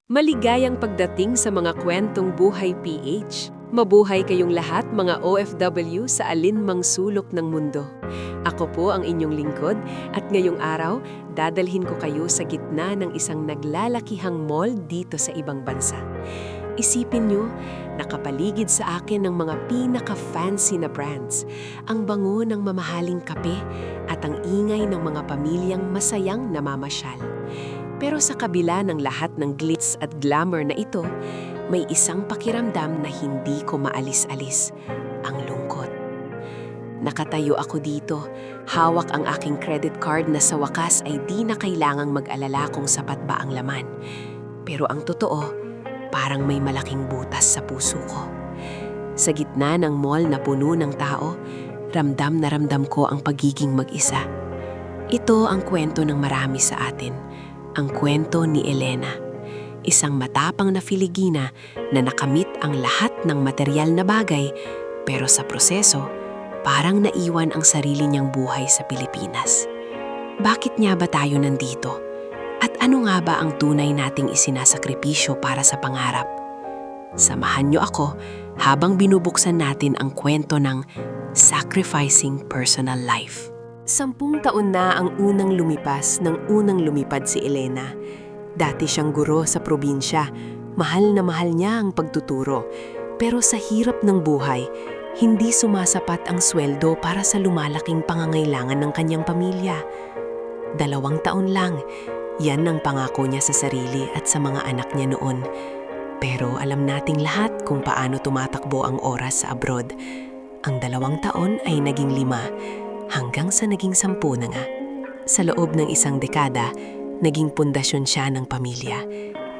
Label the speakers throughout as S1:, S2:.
S1: Maligayang pagdating sa mga kwentong buhay PH. Mabuhay kayong lahat mga OFW sa alinmang sulok ng mundo. Ako po ang inyong lingkod at ngayong araw, dadalhin ko kayo sa gitna ng isang naglalakihang mall dito sa ibang bansa. Isipin nyo, nakapaligid sa akin ng mga pinaka-fancy na brands, ang bango ng mamahaling kape at ang ingay ng mga pamilyang masayang namamasyal. Pero sa kabila ng lahat ng glitz at glamour na ito, may isang pakiramdam na hindi ko maalis-alis, ang lungkot. Nakatayo ako dito, hawak ang aking credit card na sa wakas ay di na kailangang mag-alala kung sapat ba ang laman. Pero ang totoo, parang may malaking butas sa puso ko. Sa gitna ng mall na puno ng tao, ramdam na ramdam ko ang pagiging mag-isa. Ito ang kwento ng marami sa atin. Ang kwento ni Elena, isang matapang na Filigina na nakamit ang lahat ng material na bagay pero sa proseso, parang naiwan ang sarili niyang buhay sa Pilipinas. Bakit nga ba tayo nandito? At ano nga ba ang tunay nating isinasakripisyo para sa pangarap? Samahan niyo ako habang binubuksan natin ang kwento ng Sacrificing Personal Life. 10 taon na ang unang lumipas ng unang lumipad si Elena. Dati siyang guro sa probinsya. Mahal na mahal niya ang pagtuturo. Pero sa hirap ng buhay, hindi sumasapat ang sweldo para sa lumalaking pangangailangan ng kanyang pamilya. 2 taon lang, yan ang pangako niya sa sarili at sa mga anak niya noon. Pero alam nating lahat kung paano tumatakbo ang oras sa abroad. Ang 2 taon ay naging 5. Hanggang sa naging 10 na nga. Sa loob ng 1 dekada, naging pundasyon siya ng pamilya.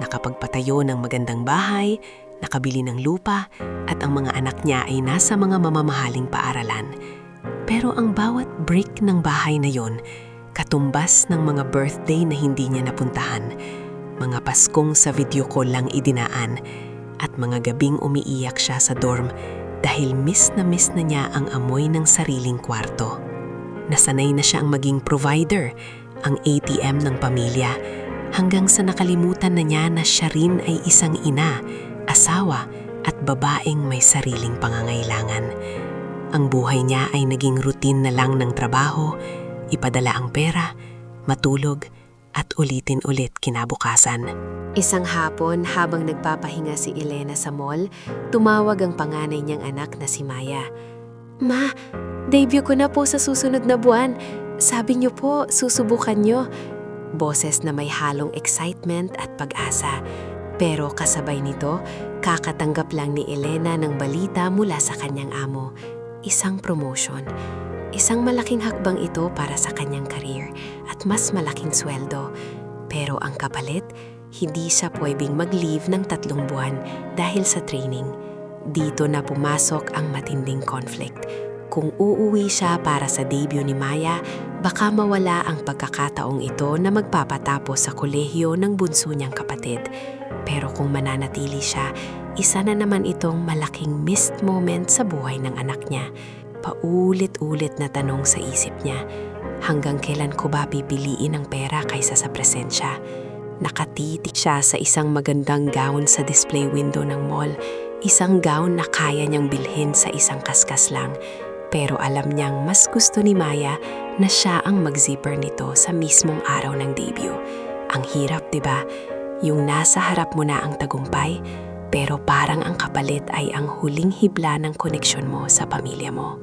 S1: Nakapagpatayo ng magandang bahay, nakabili ng lupa, at ang mga anak niya ay nasa mga mamamahaling paaralan. Pero ang bawat brick ng bahay na yon, katumbas ng mga birthday na hindi niya napuntahan, mga Paskong sa video call lang idinaan, at mga gabing umiiyak siya sa dorm dahil miss na niya ang amoy ng sariling kwarto. Nasanay na siya ang maging provider, ang ATM ng pamilya, hanggang sa nakalimutan na niya na siya rin ay isang ina, asawa at babaeng may sariling pangangailangan. Ang buhay niya ay naging routine na lang ng trabaho, ipadala ang pera, matulog at ulitin-ulit kinabukasan. Isang hapon habang nagpapahinga si Elena sa mall, tumawag ang panganay niyang anak na si Maya. "Ma, debut ko na po sa susunod na buwan. Sabi niyo po, susubukan niyo." Boses na may halong excitement at pag-asa. Pero kasabay nito, kakatanggap lang ni Elena ng balita mula sa kanyang amo. Isang promotion. Isang malaking hakbang ito para sa kanyang career at mas malaking sweldo. Pero ang kapalit, hindi siya pwedeng mag-leave ng 3 buwan dahil sa training. Dito na pumasok ang matinding conflict. Kung uuwi siya para sa debut ni Maya, baka mawala ang pagkakataong ito na magpapatapos sa kolehiyo ng bunso niyang kapatid. Pero kung mananatili siya, isa na naman itong malaking missed moment sa buhay ng anak niya. Paulit-ulit na tanong sa isip niya, hanggang kailan ko ba pipiliin ang pera kaysa sa presensya? Nakatitik siya sa isang magandang gown sa display window ng mall. Isang gown na kaya niyang bilhin sa isang kaskas lang. Pero alam niyang mas gusto ni Maya na siya ang mag-zipper nito sa mismong araw ng debut. Ang hirap, diba? Yung nasa harap mo na ang tagumpay, pero parang ang kapalit ay ang huling hibla ng koneksyon mo sa pamilya mo.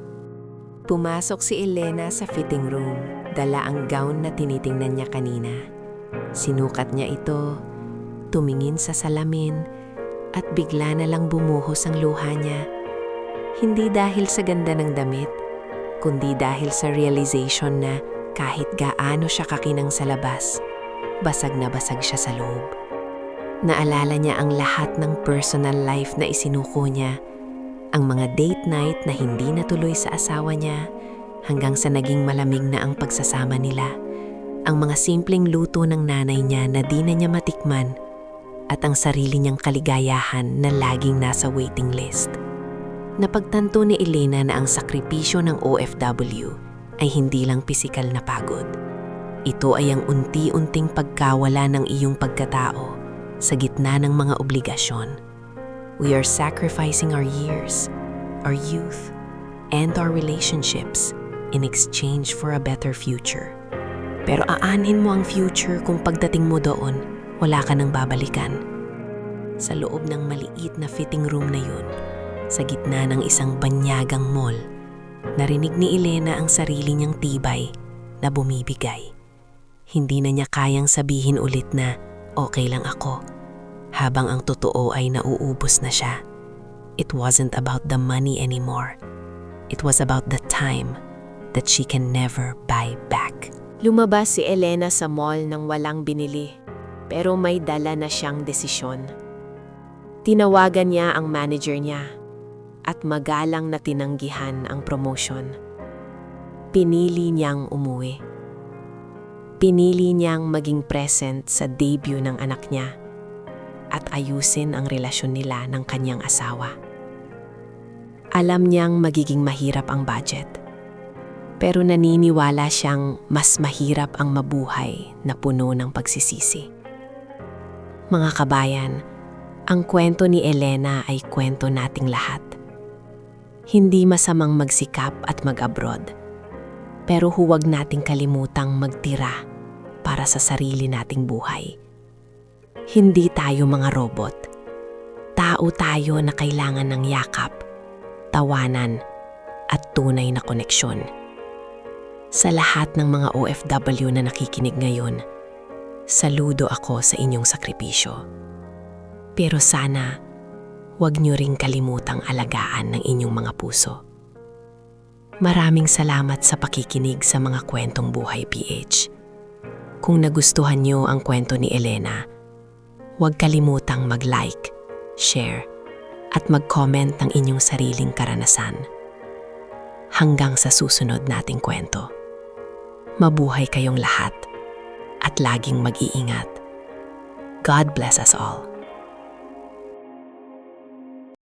S1: Pumasok si Elena sa fitting room. Dala ang gown na tinitingnan niya kanina. Sinukat niya ito, tumingin sa salamin, at bigla na lang bumuhos ang luha niya. Hindi dahil sa ganda ng damit, kundi dahil sa realization na kahit gaano siya kakinang sa labas, basag na basag siya sa loob. Naalala niya ang lahat ng personal life na isinuko niya, ang mga date night na hindi natuloy sa asawa niya, hanggang sa naging malamig na ang pagsasama nila, ang mga simpleng luto ng nanay niya na di na niya matikman, at ang sarili niyang kaligayahan na laging nasa waiting list. Napagtanto ni Elena na ang sakripisyo ng OFW ay hindi lang pisikal na pagod. Ito ay ang unti-unting pagkawala ng iyong pagkatao,
S2: sa gitna ng mga obligasyon. We are sacrificing our years, our youth, and our relationships in exchange for a better future. Pero aanhin mo ang future kung pagdating mo doon, wala ka nang babalikan. Sa loob ng maliit na fitting room na yun, sa gitna ng isang banyagang mall, narinig ni Elena ang sarili niyang tibay na bumibigay. Hindi na niya kayang sabihin ulit na okay lang ako, habang ang totoo ay nauubos na siya. It wasn't about the money anymore. It was about the time that she can never buy back.
S3: Lumabas si Elena sa mall nang walang binili, pero may dala na siyang desisyon. Tinawagan niya ang manager niya at magalang na tinanggihan ang promotion. Pinili niyang umuwi. Pinili niyang maging present sa debut ng anak niya at ayusin ang relasyon nila ng kanyang asawa. Alam niyang magiging mahirap ang budget, pero naniniwala siyang mas mahirap ang mabuhay na puno ng pagsisisi. Mga kabayan, ang kwento ni Elena ay kwento nating lahat. Hindi masamang magsikap at mag-abroad, pero huwag nating kalimutang magtira para sa sarili nating buhay. Hindi tayo mga robot. Tao tayo na kailangan ng yakap, tawanan, at tunay na koneksyon. Sa lahat ng mga OFW na nakikinig ngayon, saludo ako sa inyong sakripisyo. Pero sana, huwag niyo ring kalimutang alagaan ng inyong mga puso. Maraming salamat sa pakikinig sa mga kwentong buhay PH. Kung nagustuhan niyo ang kwento ni Elena, huwag kalimutang mag-like, share, at mag-comment ng inyong sariling karanasan. Hanggang sa susunod nating kwento. Mabuhay kayong lahat at laging mag-iingat. God bless us all.